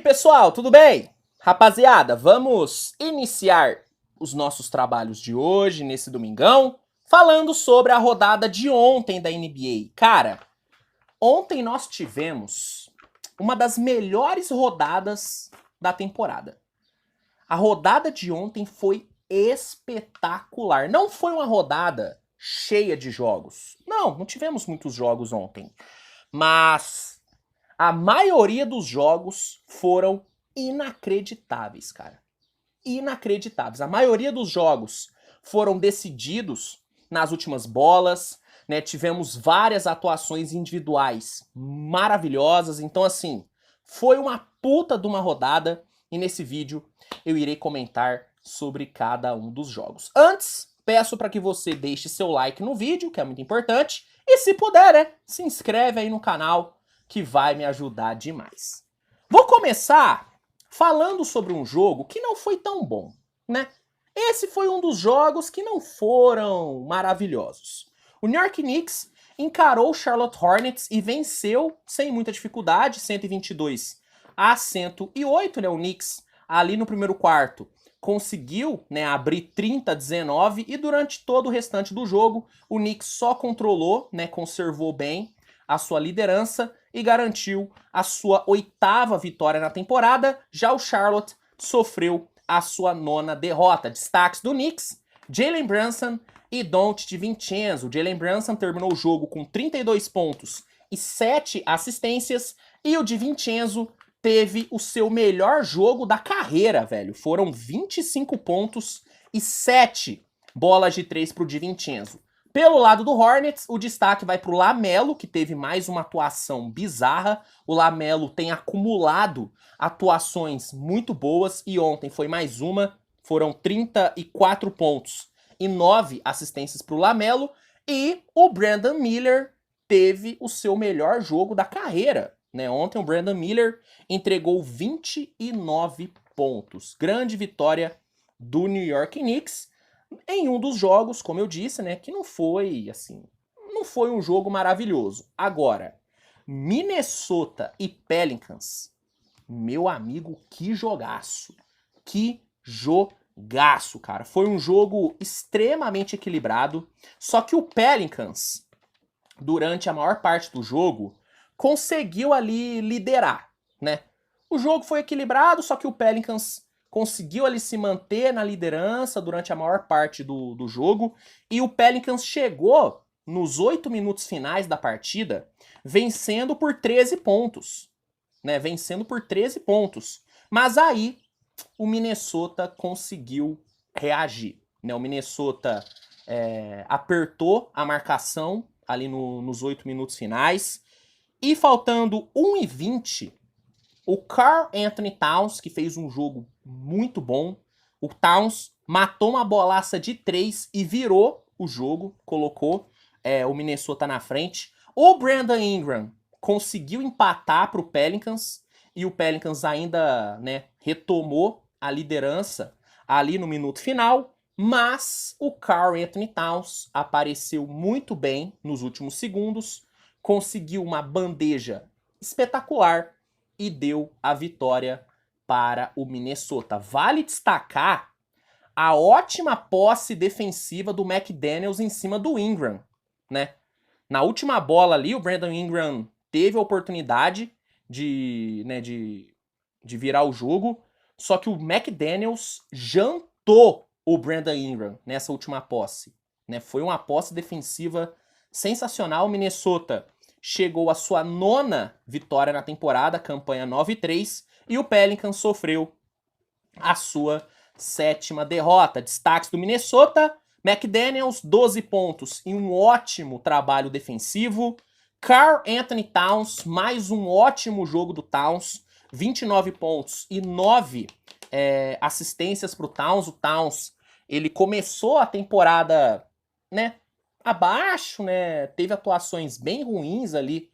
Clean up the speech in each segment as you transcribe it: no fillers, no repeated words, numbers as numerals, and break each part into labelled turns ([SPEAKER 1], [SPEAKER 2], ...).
[SPEAKER 1] pessoal, tudo bem? Rapaziada, vamos iniciar os nossos trabalhos de hoje, nesse domingão, falando sobre a rodada de ontem da NBA. Cara, ontem nós tivemos uma das melhores rodadas da temporada. A rodada de ontem foi espetacular. Não foi uma rodada cheia de jogos. Não tivemos muitos jogos ontem. Mas a maioria dos jogos foram inacreditáveis, cara. Inacreditáveis. A maioria dos jogos foram decididos nas últimas bolas, né? Tivemos várias atuações individuais maravilhosas. Então, assim, foi uma puta de uma rodada. E nesse vídeo eu irei comentar sobre cada um dos jogos. Antes, peço para que você deixe seu like no vídeo, que é muito importante. E se puder, né, se inscreve aí no canal, que vai me ajudar demais. Vou começar falando sobre um jogo que não foi tão bom, né? Esse foi um dos jogos que não foram maravilhosos. O New York Knicks encarou o Charlotte Hornets e venceu sem muita dificuldade, 122-108, né? O Knicks ali no primeiro quarto conseguiu, né, abrir 30-19 e durante todo o restante do jogo o Knicks só controlou, né, conservou bem a sua liderança e garantiu a sua 8ª vitória na temporada. Já o Charlotte sofreu a sua 9ª derrota. Destaques do Knicks: Jalen Brunson e Donte DiVincenzo. Jalen Brunson terminou o jogo com 32 pontos e 7 assistências, e o DiVincenzo teve o seu melhor jogo da carreira, velho. Foram 25 pontos e 7 bolas de 3 pro DiVincenzo. Pelo lado do Hornets, o destaque vai pro LaMelo, que teve mais uma atuação bizarra. O LaMelo tem acumulado atuações muito boas e ontem foi mais uma. Foram 34 pontos e 9 assistências pro LaMelo. E o Brandon Miller teve o seu melhor jogo da carreira, né? Ontem o Brandon Miller entregou 29 pontos. Grande vitória do New York Knicks em um dos jogos, como eu disse, né, que não foi, assim, não foi um jogo maravilhoso. Agora, Minnesota e Pelicans, meu amigo, que jogaço. Que jogaço, cara. Foi um jogo extremamente equilibrado, só que o Pelicans, durante a maior parte do jogo, conseguiu ali liderar, né? O jogo foi equilibrado, só que o Pelicans conseguiu ali se manter na liderança durante a maior parte do jogo, e o Pelicans chegou nos 8 minutos finais da partida vencendo por 13 pontos, né? Vencendo por 13 pontos. Mas aí o Minnesota conseguiu reagir, né? O Minnesota apertou a marcação ali nos 8 minutos finais, e faltando 1:20, o Karl Anthony Towns, que fez um jogo muito bom, o Towns matou uma bolaça de 3 e virou o jogo, colocou o Minnesota na frente. O Brandon Ingram conseguiu empatar para o Pelicans, e o Pelicans ainda, né, retomou a liderança ali no minuto final, mas o Karl Anthony Towns apareceu muito bem nos últimos segundos, conseguiu uma bandeja espetacular e deu a vitória para o Minnesota. Vale destacar a ótima posse defensiva do McDaniels em cima do Ingram, né? Na última bola ali, o Brandon Ingram teve a oportunidade de virar o jogo, só que o McDaniels jantou o Brandon Ingram nessa última posse, né? Foi uma posse defensiva sensacional. O Minnesota chegou à sua 9ª vitória na temporada, campanha 9-3, e o Pelicans sofreu a sua 7ª derrota. Destaques do Minnesota: McDaniels, 12 pontos e um ótimo trabalho defensivo. Karl Anthony Towns, mais um ótimo jogo do Towns, 29 pontos e 9 assistências para o Towns. O Towns, ele começou a temporada, né, abaixo, né, teve atuações bem ruins ali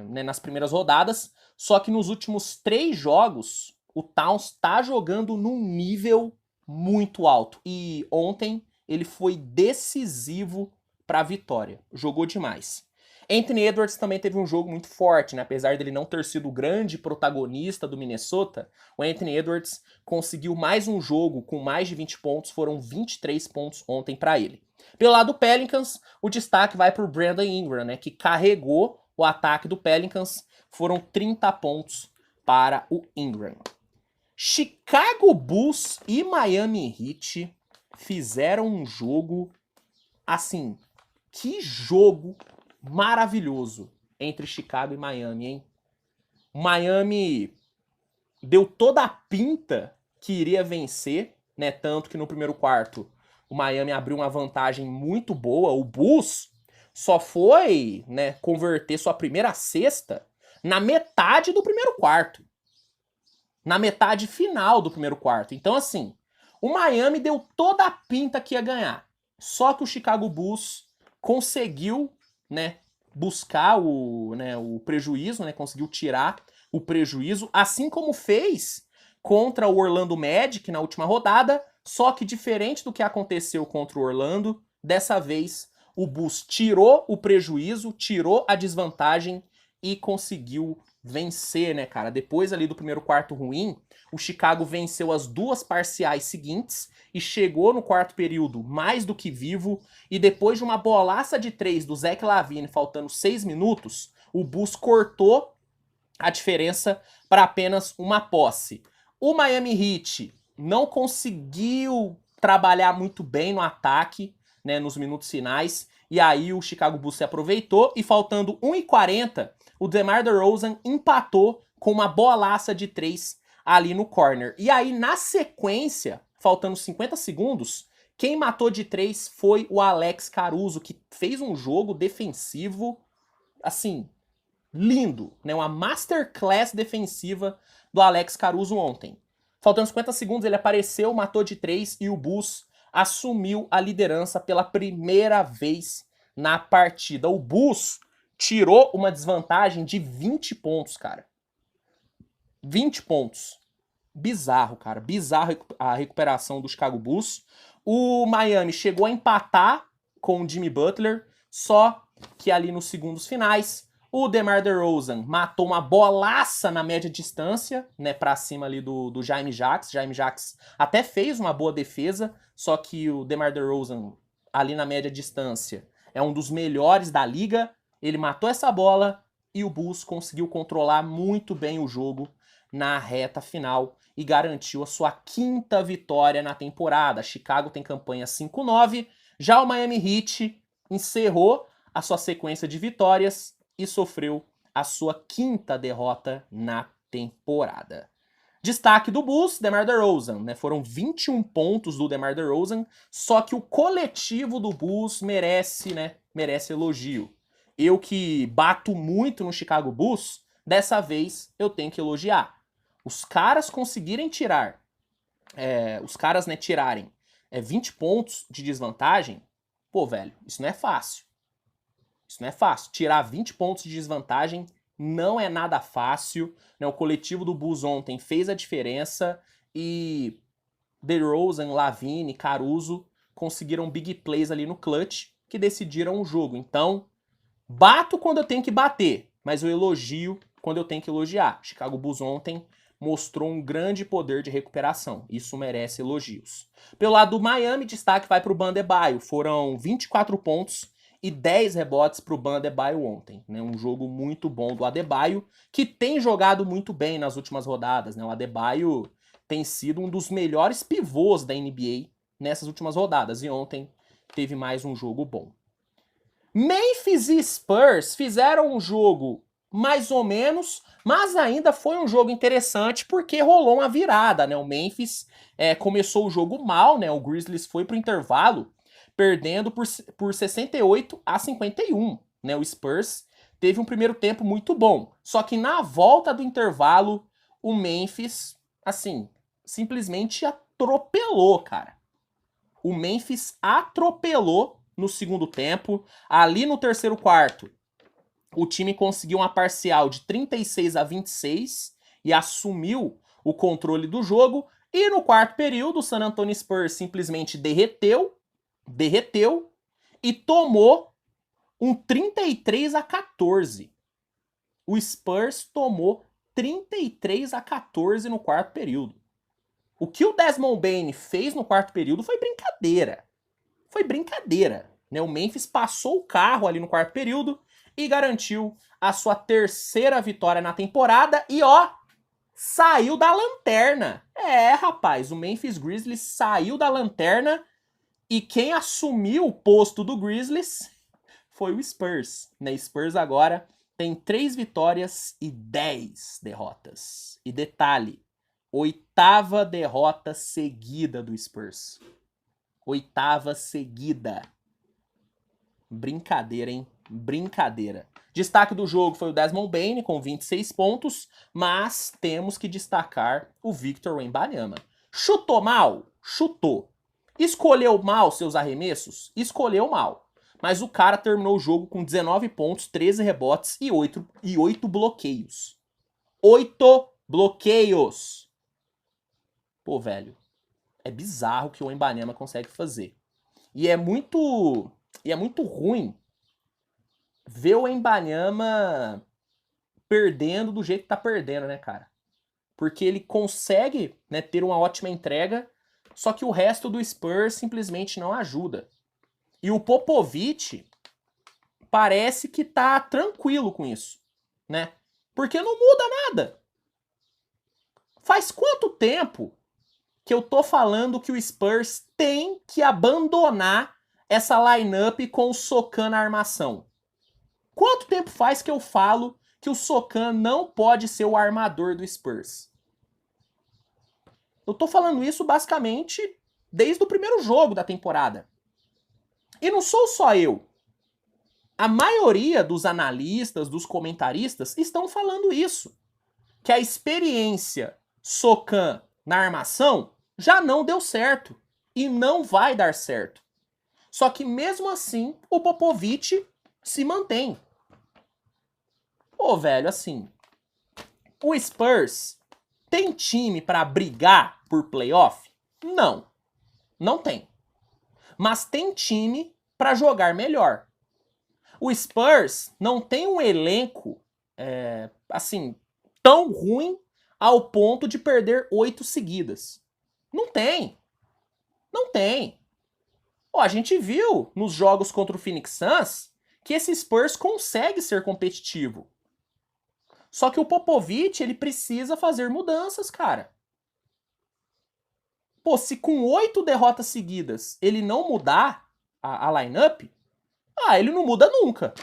[SPEAKER 1] né, nas primeiras rodadas, só que nos últimos 3 jogos o Towns tá jogando num nível muito alto, e ontem ele foi decisivo para a vitória, jogou demais. Anthony Edwards também teve um jogo muito forte, né? Apesar dele não ter sido o grande protagonista do Minnesota, o Anthony Edwards conseguiu mais um jogo com mais de 20 pontos, foram 23 pontos ontem para ele. Pelo lado do Pelicans, o destaque vai para o Brandon Ingram, né? Que carregou o ataque do Pelicans, foram 30 pontos para o Ingram. Chicago Bulls e Miami Heat fizeram um jogo, assim, que jogo maravilhoso entre Chicago e Miami, hein? Miami deu toda a pinta que iria vencer, né? Tanto que no primeiro quarto o Miami abriu uma vantagem muito boa. O Bulls só foi, né, converter sua primeira cesta na metade do primeiro quarto. Na metade final do primeiro quarto. Então, assim, o Miami deu toda a pinta que ia ganhar. Só que o Chicago Bulls conseguiu, né, buscar o prejuízo, né, conseguiu tirar o prejuízo, assim como fez contra o Orlando Magic na última rodada, só que diferente do que aconteceu contra o Orlando, dessa vez o Bulls tirou o prejuízo, tirou a desvantagem e conseguiu vencer, né, cara? Depois ali do primeiro quarto ruim, o Chicago venceu as duas parciais seguintes e chegou no quarto período mais do que vivo. E depois de uma bolaça de 3 do Zach LaVine, faltando 6 minutos, o Bulls cortou a diferença para apenas uma posse. O Miami Heat não conseguiu trabalhar muito bem no ataque, né, nos minutos finais, e aí o Chicago Bulls se aproveitou e faltando 1:40, o DeMar DeRozan empatou com uma bolaça de 3 ali no corner. E aí na sequência, faltando 50 segundos, quem matou de 3 foi o Alex Caruso, que fez um jogo defensivo, assim, lindo, né? Uma masterclass defensiva do Alex Caruso ontem. Faltando 50 segundos, ele apareceu, matou de 3 e o Bulls assumiu a liderança pela primeira vez na partida. O Bulls tirou uma desvantagem de 20 pontos, cara. 20 pontos. Bizarro, cara. Bizarro a recuperação do Chicago Bulls. O Miami chegou a empatar com o Jimmy Butler, só que ali nos segundos finais, o DeMar DeRozan matou uma bolaça na média distância, né, pra cima ali do Jaime Jackson. Jaime Jackson até fez uma boa defesa, só que o DeMar DeRozan ali na média distância é um dos melhores da liga. Ele matou essa bola e o Bulls conseguiu controlar muito bem o jogo na reta final e garantiu a sua 5ª vitória na temporada. Chicago tem campanha 5-9, já o Miami Heat encerrou a sua sequência de vitórias e sofreu a sua 5ª derrota na temporada. Destaque do Bulls, DeMar DeRozan, né? Foram 21 pontos do DeMar DeRozan, só que o coletivo do Bulls merece, né? Merece elogio. Eu que bato muito no Chicago Bulls, dessa vez eu tenho que elogiar. Os caras conseguirem tirar, né, tirarem 20 pontos de desvantagem, pô, velho, isso não é fácil. Isso não é fácil. Tirar 20 pontos de desvantagem não é nada fácil, né? O coletivo do Bulls ontem fez a diferença e DeRozan, LaVine, Caruso conseguiram big plays ali no clutch que decidiram o jogo. Então, bato quando eu tenho que bater, mas eu elogio quando eu tenho que elogiar. Chicago Bulls ontem mostrou um grande poder de recuperação. Isso merece elogios. Pelo lado do Miami, destaque vai para o Bam Adebayo. Foram 24 pontos e 10 rebotes para o Bam Adebayo ontem. Né? Um jogo muito bom do Adebayo, que tem jogado muito bem nas últimas rodadas. Né? O Adebayo tem sido um dos melhores pivôs da NBA nessas últimas rodadas. E ontem teve mais um jogo bom. Memphis e Spurs fizeram um jogo mais ou menos, mas ainda foi um jogo interessante porque rolou uma virada, né? O Memphis começou o jogo mal, né? O Grizzlies foi pro intervalo perdendo por 68-51, né? O Spurs teve um primeiro tempo muito bom, só que na volta do intervalo o Memphis, assim, simplesmente atropelou, cara. O Memphis atropelou no segundo tempo. Ali no terceiro quarto, o time conseguiu uma parcial de 36-26 e assumiu o controle do jogo. E no quarto período, o San Antonio Spurs simplesmente derreteu e tomou Um 33-14. O Spurs tomou 33-14 no quarto período. O que o Desmond Bane fez no quarto período foi brincadeira. Foi brincadeira. Né? O Memphis passou o carro ali no quarto período e garantiu a sua terceira vitória na temporada e, ó, saiu da lanterna. É, rapaz, o Memphis Grizzlies saiu da lanterna e quem assumiu o posto do Grizzlies foi o Spurs. Né? Spurs agora tem 3 vitórias e 10 derrotas. E detalhe, 8ª derrota seguida do Spurs. 8ª seguida. Brincadeira, hein? Brincadeira. Destaque do jogo foi o Desmond Bane, com 26 pontos, mas temos que destacar o Victor Wembanyama. Chutou mal? Chutou. Escolheu mal seus arremessos? Escolheu mal. Mas o cara terminou o jogo com 19 pontos, 13 rebotes e 8 bloqueios. 8 bloqueios! Pô, velho, é bizarro o que o Wembanyama consegue fazer. E é muito ruim ver o Wembanyama perdendo do jeito que tá perdendo, né, cara? Porque ele consegue, né, ter uma ótima entrega, só que o resto do Spurs simplesmente não ajuda. E o Popovich parece que tá tranquilo com isso, né? Porque não muda nada. Faz quanto tempo que eu tô falando que o Spurs tem que abandonar essa lineup com o Socan na armação? Quanto tempo faz que eu falo que o Socan não pode ser o armador do Spurs? Eu tô falando isso basicamente desde o primeiro jogo da temporada. E não sou só eu. A maioria dos analistas, dos comentaristas, estão falando isso. Que a experiência Socan na armação já não deu certo. E não vai dar certo. Só que mesmo assim, o Popovich se mantém. Pô, velho, assim, o Spurs tem time pra brigar por playoff? Não. Não tem. Mas tem time pra jogar melhor. O Spurs não tem um elenco, assim, tão ruim ao ponto de perder 8 seguidas. Não tem. Não tem. Ó, a gente viu nos jogos contra o Phoenix Suns que esse Spurs consegue ser competitivo. Só que o Popovich, ele precisa fazer mudanças, cara. Pô, se com 8 derrotas seguidas ele não mudar a lineup, ele não muda nunca.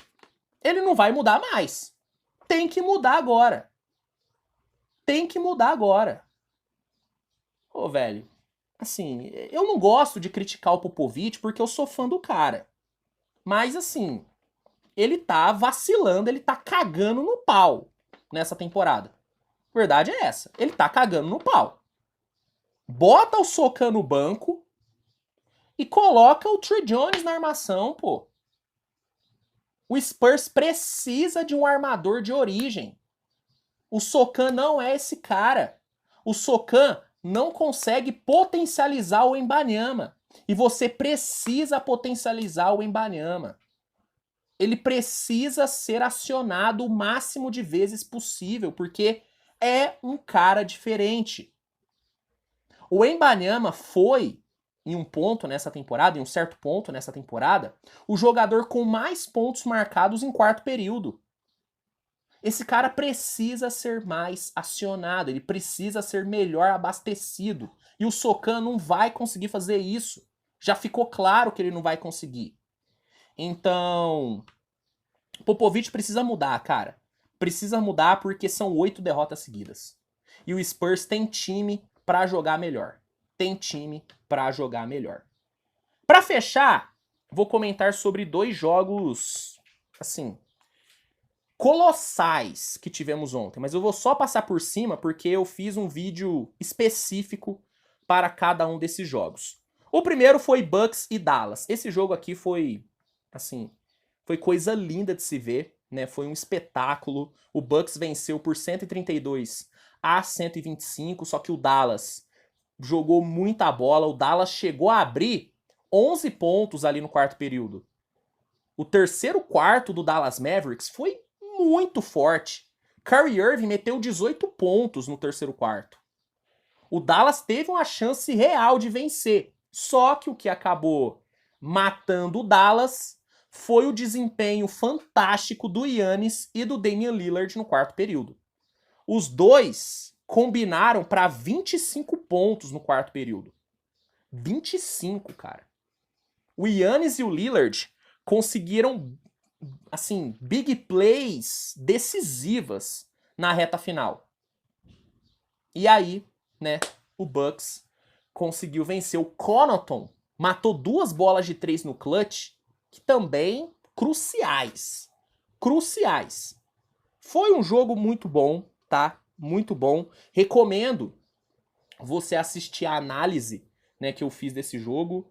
[SPEAKER 1] Ele não vai mudar mais. Tem que mudar agora. Tem que mudar agora. Ô, velho, assim, eu não gosto de criticar o Popovich porque eu sou fã do cara. Mas, assim, ele tá vacilando, ele tá cagando no pau nessa temporada. Verdade é essa. Ele tá cagando no pau. Bota o Socan no banco e coloca o Trey Jones na armação, pô. O Spurs precisa de um armador de origem. O Socan não é esse cara. O Socan não consegue potencializar o Wembanyama. E você precisa potencializar o Wembanyama. Ele precisa ser acionado o máximo de vezes possível, porque é um cara diferente. O Wembanyama foi, em um ponto nessa temporada, em um certo ponto nessa temporada, o jogador com mais pontos marcados em quarto período. Esse cara precisa ser mais acionado, ele precisa ser melhor abastecido. E o Socan não vai conseguir fazer isso. Já ficou claro que ele não vai conseguir. Então, Popovich precisa mudar, cara. Precisa mudar porque são 8 derrotas seguidas. E o Spurs tem time pra jogar melhor. Tem time pra jogar melhor. Pra fechar, vou comentar sobre 2 jogos, assim, colossais que tivemos ontem. Mas eu vou só passar por cima porque eu fiz um vídeo específico para cada um desses jogos. O primeiro foi Bucks e Dallas. Esse jogo aqui foi, assim, foi coisa linda de se ver, né? Foi um espetáculo. O Bucks venceu por 132-125, só que o Dallas jogou muita bola. O Dallas chegou a abrir 11 pontos ali no quarto período. O terceiro quarto do Dallas Mavericks foi muito forte. Kyrie Irving meteu 18 pontos no terceiro quarto. O Dallas teve uma chance real de vencer. Só que o que acabou matando o Dallas foi o desempenho fantástico do Giannis e do Damian Lillard no quarto período. Os dois combinaram para 25 pontos no quarto período. 25, cara. O Giannis e o Lillard conseguiram, assim, big plays decisivas na reta final. E aí, né, o Bucks conseguiu vencer. O Connaughton matou 2 bolas de 3 no clutch, que também cruciais. Cruciais. Foi um jogo muito bom, tá? Muito bom. Recomendo você assistir a análise, né, que eu fiz desse jogo.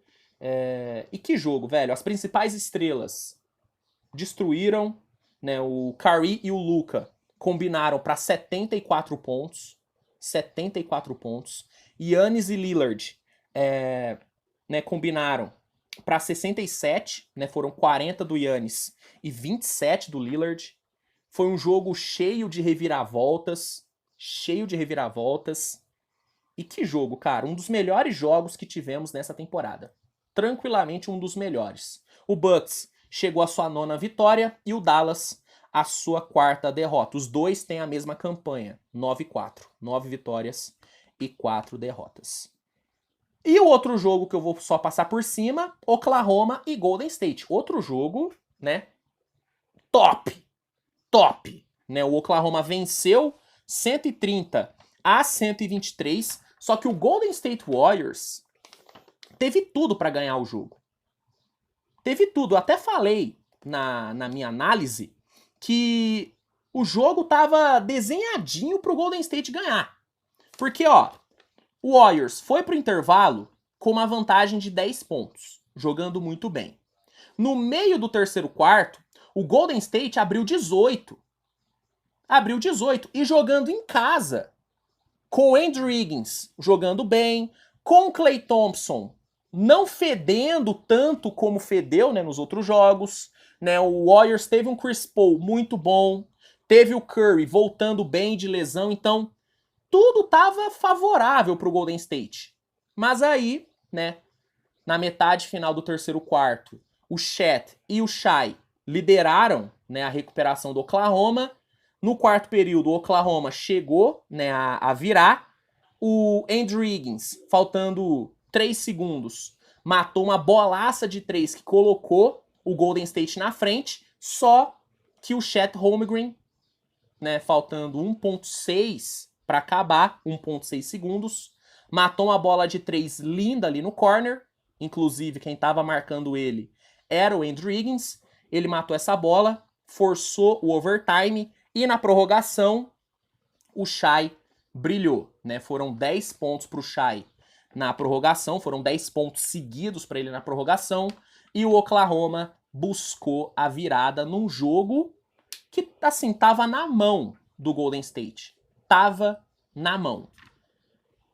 [SPEAKER 1] E que jogo, velho. As principais estrelas destruíram, né, o Curry e o Luka combinaram para 74 pontos. 74 pontos. Giannis e Lillard né, combinaram para 67, né, foram 40 do Giannis e 27 do Lillard. Foi um jogo cheio de reviravoltas, cheio de reviravoltas. E que jogo, cara, um dos melhores jogos que tivemos nessa temporada. Tranquilamente um dos melhores. O Bucks chegou à sua 9ª vitória e o Dallas à sua 4ª derrota. Os dois têm a mesma campanha, 9-4, 9 vitórias e 4 derrotas. E o outro jogo que eu vou só passar por cima, Oklahoma e Golden State. Outro jogo, né, top, né? O Oklahoma venceu 130-123, só que o Golden State Warriors teve tudo para ganhar o jogo. Teve tudo. Eu até falei na minha análise que o jogo tava desenhadinho pro Golden State ganhar. Porque, ó, o Warriors foi pro intervalo com uma vantagem de 10 pontos, jogando muito bem. No meio do terceiro quarto, o Golden State abriu 18. Abriu 18 e jogando em casa. Com o Andrew Wiggins jogando bem, com o Klay Thompson não fedendo tanto como fedeu, né, nos outros jogos. Né, o Warriors teve um Chris Paul muito bom, teve o Curry voltando bem de lesão, então tudo estava favorável para o Golden State. Mas aí, né, na metade final do terceiro quarto, o Chet e o Shai lideraram, né, a recuperação do Oklahoma. No quarto período, o Oklahoma chegou, né, a virar. O Andrew Wiggins, faltando 3 segundos, matou uma bolaça de 3 que colocou o Golden State na frente, só que o Chet Holmgren, né, faltando 1.6 para acabar, 1.6 segundos, matou uma bola de 3 linda ali no corner, inclusive quem estava marcando ele era o Andrew Wiggins, ele matou essa bola, forçou o overtime e na prorrogação o Shai brilhou, né? Foram 10 pontos para o Shai na prorrogação, foram 10 pontos seguidos para ele na prorrogação, e o Oklahoma buscou a virada num jogo que, assim, tava na mão do Golden State. Tava na mão.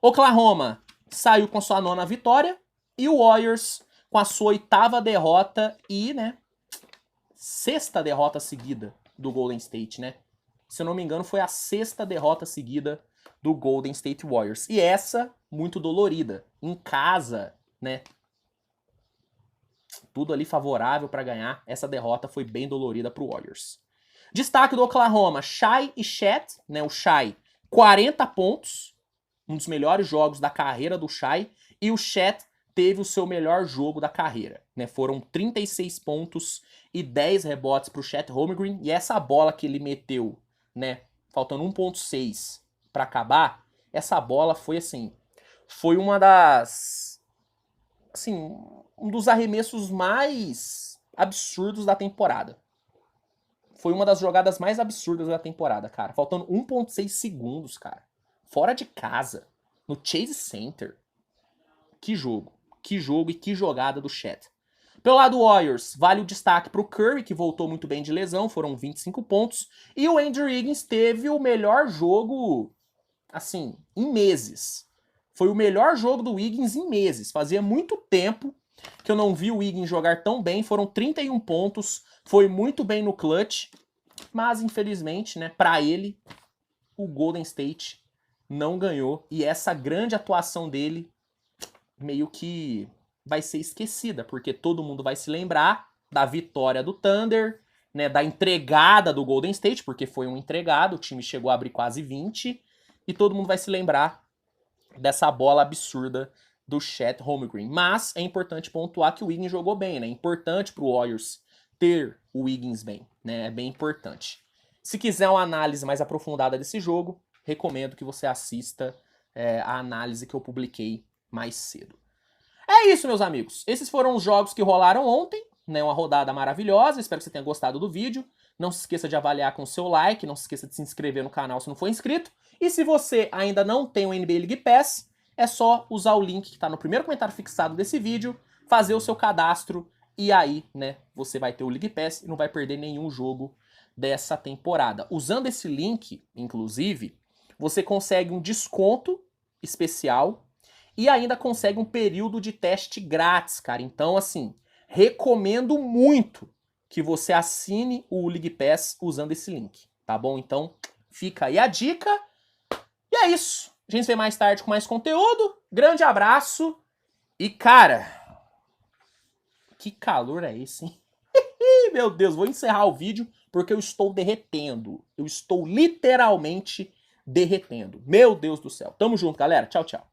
[SPEAKER 1] Oklahoma saiu com sua 9ª vitória e o Warriors com a sua 8ª derrota e, né, 6ª derrota seguida do Golden State, né? Se eu não me engano, foi a 6ª derrota seguida do Golden State Warriors. E essa, muito dolorida. Em casa, né? Tudo ali favorável para ganhar. Essa derrota foi bem dolorida pro Warriors. Destaque do Oklahoma, Shai e Chet, né? O Shai, 40 pontos. Um dos melhores jogos da carreira do Shai. E o Chet teve o seu melhor jogo da carreira, né? Foram 36 pontos e 10 rebotes pro Chet Holmgren. E essa bola que ele meteu, né, faltando 1.6 para acabar, essa bola foi assim, foi uma das, assim, um dos arremessos mais absurdos da temporada. Foi uma das jogadas mais absurdas da temporada, cara. Faltando 1.6 segundos, cara. Fora de casa, no Chase Center. Que jogo e que jogada do Chet. Pelo lado do Warriors, vale o destaque para o Curry, que voltou muito bem de lesão, foram 25 pontos. E o Andrew Wiggins teve o melhor jogo, assim, em meses. Foi o melhor jogo do Wiggins em meses. Fazia muito tempo que eu não vi o Wiggins jogar tão bem. Foram 31 pontos, foi muito bem no clutch, mas infelizmente, né, para ele, o Golden State não ganhou. E essa grande atuação dele meio que vai ser esquecida, porque todo mundo vai se lembrar da vitória do Thunder, né, da entregada do Golden State, porque foi um entregado, o time chegou a abrir quase 20, e todo mundo vai se lembrar dessa bola absurda do Chet Holmgren. Mas é importante pontuar que o Wiggins jogou bem, né? É importante pro Warriors ter o Wiggins bem, né? É bem importante. Se quiser uma análise mais aprofundada desse jogo, recomendo que você assista a análise que eu publiquei mais cedo. É isso, meus amigos. Esses foram os jogos que rolaram ontem, né? Uma rodada maravilhosa. Espero que você tenha gostado do vídeo. Não se esqueça de avaliar com o seu like, não se esqueça de se inscrever no canal se não for inscrito. E se você ainda não tem o NBA League Pass, é só usar o link que está no primeiro comentário fixado desse vídeo, fazer o seu cadastro e aí, né, você vai ter o League Pass e não vai perder nenhum jogo dessa temporada. Usando esse link, inclusive, você consegue um desconto especial e ainda consegue um período de teste grátis, cara. Então, assim, recomendo muito que você assine o League Pass usando esse link, tá bom? Então, fica aí a dica. E é isso. A gente se vê mais tarde com mais conteúdo. Grande abraço. E, cara, que calor é esse, hein? Meu Deus, vou encerrar o vídeo porque eu estou derretendo. Eu estou literalmente derretendo. Meu Deus do céu. Tamo junto, galera. Tchau, tchau.